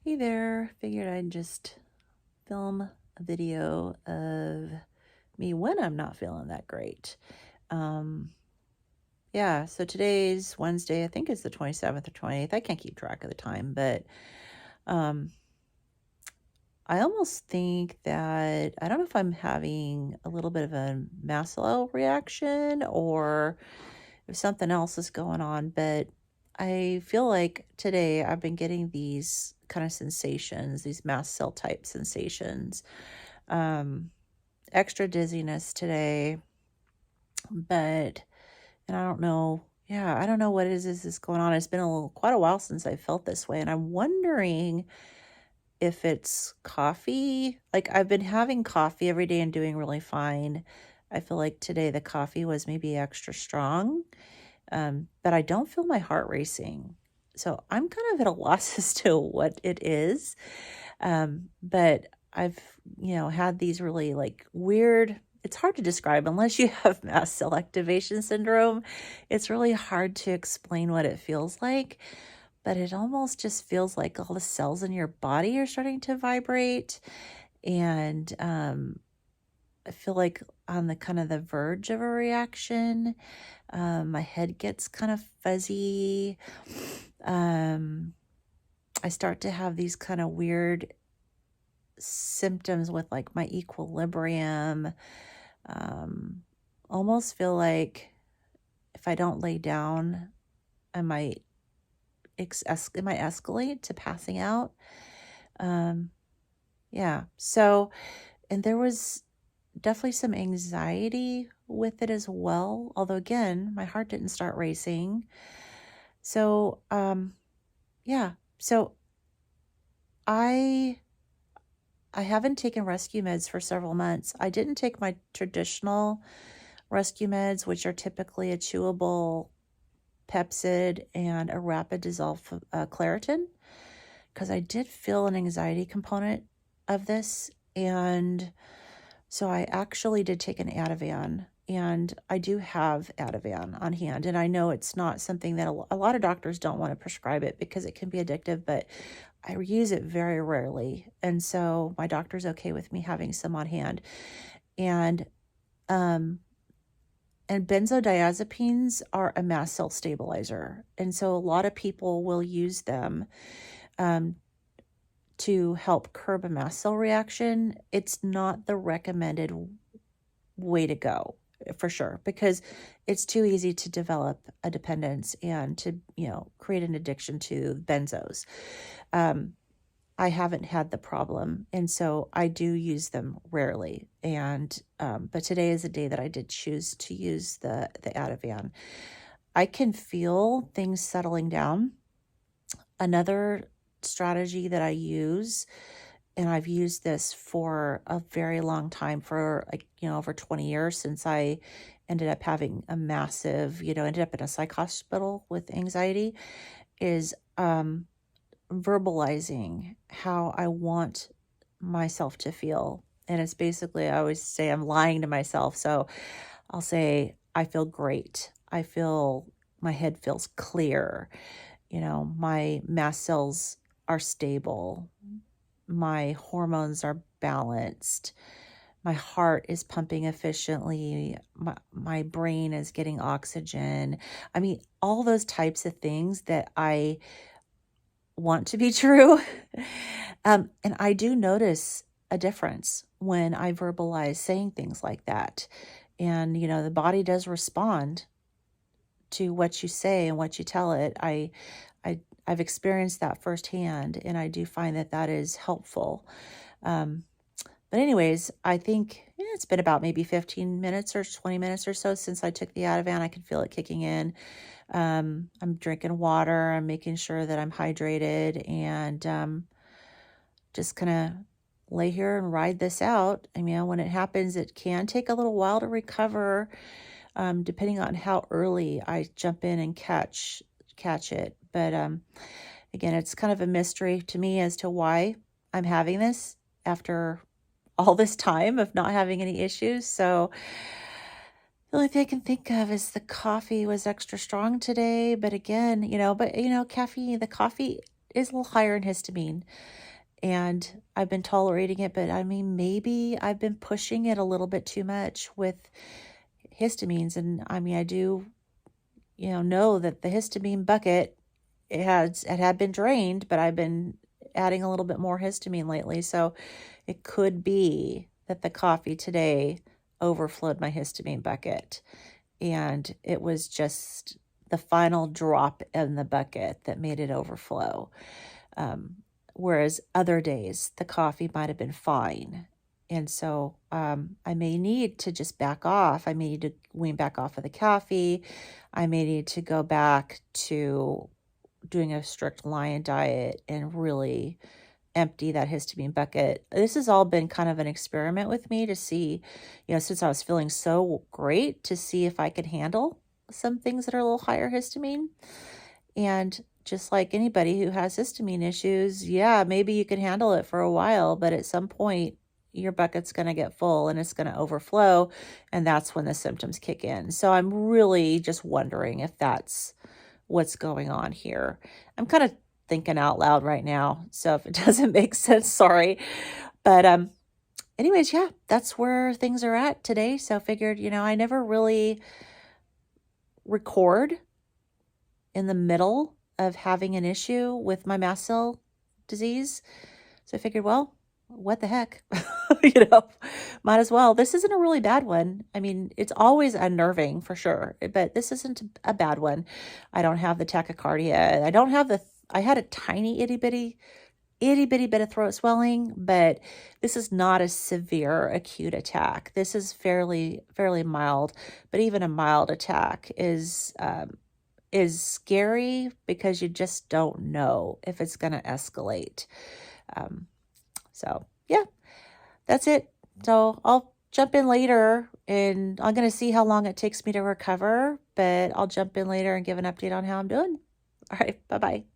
Hey there, figured I'd just film a video of me when I'm not feeling that great. Um, yeah, so today's Wednesday, I think it's the 27th or 28th. I can't keep track of the time, but um, I almost think that I don't know if I'm having a little bit of a mast cell reaction or if something else is going on, but I feel like today I've been getting these kind of sensations, these mast cell type sensations. Um, Extra dizziness today, but and I don't know. Yeah, I don't know what is going on. It's been quite a while since I felt this way, and I'm wondering if it's coffee. Like I've been having coffee every day and doing really fine. I feel like today the coffee was maybe extra strong, but I don't feel my heart racing. So I'm kind of at a loss as to what it is. But I've, had these really like weird, it's hard to describe unless you have mast cell activation syndrome. It's really hard to explain what it feels like, but it almost just feels like all the cells in your body are starting to vibrate. And I feel like on the kind of the verge of a reaction. My head gets kind of fuzzy. Um, I start to have these kind of weird symptoms with like my equilibrium. Um, Almost feel like if I don't lay down, I might it might escalate to passing out. Um, yeah. So, and there was definitely some anxiety with it as well. Although again, my heart didn't start racing. So, yeah. So I I haven't taken rescue meds for several months. I didn't take my traditional rescue meds, which are typically a chewable Pepsid and a rapid dissolve Claritin, because I did feel an anxiety component of this. And so I actually did take an Ativan, and I do have Ativan on hand. And I know it's not something that a lot of doctors don't want to prescribe it because it can be addictive, but I use it very rarely. And so my doctor's okay with me having some on hand. And um and benzodiazepines are a mast cell stabilizer. And so a lot of people will use them um, to help curb a mast cell reaction. It's not the recommended way to go for sure, because it's too easy to develop a dependence and to, create an addiction to benzos. Um, I haven't had the problem, and so I do use them rarely. And but today is a day that I did choose to use the Ativan. I can feel things settling down. Another strategy that I use, and I've used this for a very long time, for like, over 20 years, since I ended up having a massive, ended up in a psych hospital with anxiety, is verbalizing how I want myself to feel. And it's basically, I always say I'm lying to myself. So I'll say, I feel great. My head feels clear. My mast cells are stable. My hormones are balanced. My heart is pumping efficiently. My brain is getting oxygen. I mean, all those types of things that I want to be true. And I do notice a difference when I verbalize saying things like that. And, the body does respond to what you say and what you tell it. I've experienced that firsthand, and I do find that that is helpful. Um, but anyways, I think it's been about maybe 15 minutes or 20 minutes or so since I took the Ativan. I can feel it kicking in. I'm drinking water. I'm making sure that I'm hydrated, and just kind of lay here and ride this out. I mean, when it happens, it can take a little while to recover, depending on how early I jump in and catch it. But again, it's kind of a mystery to me as to why I'm having this after all this time of not having any issues. So the only thing I can think of is the coffee was extra strong today. But again, caffeine, the coffee is a little higher in histamine, and I've been tolerating it, but I mean, maybe I've been pushing it a little bit too much with histamines. And I mean, I do, know that the histamine bucket, it had been drained, but I've been adding a little bit more histamine lately. So it could be that the coffee today overflowed my histamine bucket. And it was just the final drop in the bucket that made it overflow. Whereas other days, the coffee might have been fine. And so I may need to just back off. I may need to wean back off of the coffee. I may need to go back to doing a strict lion diet and really empty that histamine bucket. This has all been kind of an experiment with me to see, since I was feeling so great, to see if I could handle some things that are a little higher histamine. And just like anybody who has histamine issues, yeah, maybe you can handle it for a while, but at some point your bucket's going to get full and it's going to overflow. And that's when the symptoms kick in. So I'm really just wondering if that's what's going on here. I'm kind of thinking out loud right now. So if it doesn't make sense, sorry. But anyways, yeah, that's where things are at today. So I figured, I never really record in the middle of having an issue with my mast cell disease. So I figured, well, what the heck? Might as well. This isn't a really bad one. I mean, it's always unnerving for sure, but this isn't a bad one. I don't have the tachycardia. I had a tiny itty bitty bit of throat swelling, but this is not a severe acute attack. This is fairly mild, but even a mild attack is scary because you just don't know if it's going to escalate. So yeah, that's it. So I'll jump in later and I'm going to see how long it takes me to recover, but I'll jump in later and give an update on how I'm doing. All right. Bye-bye.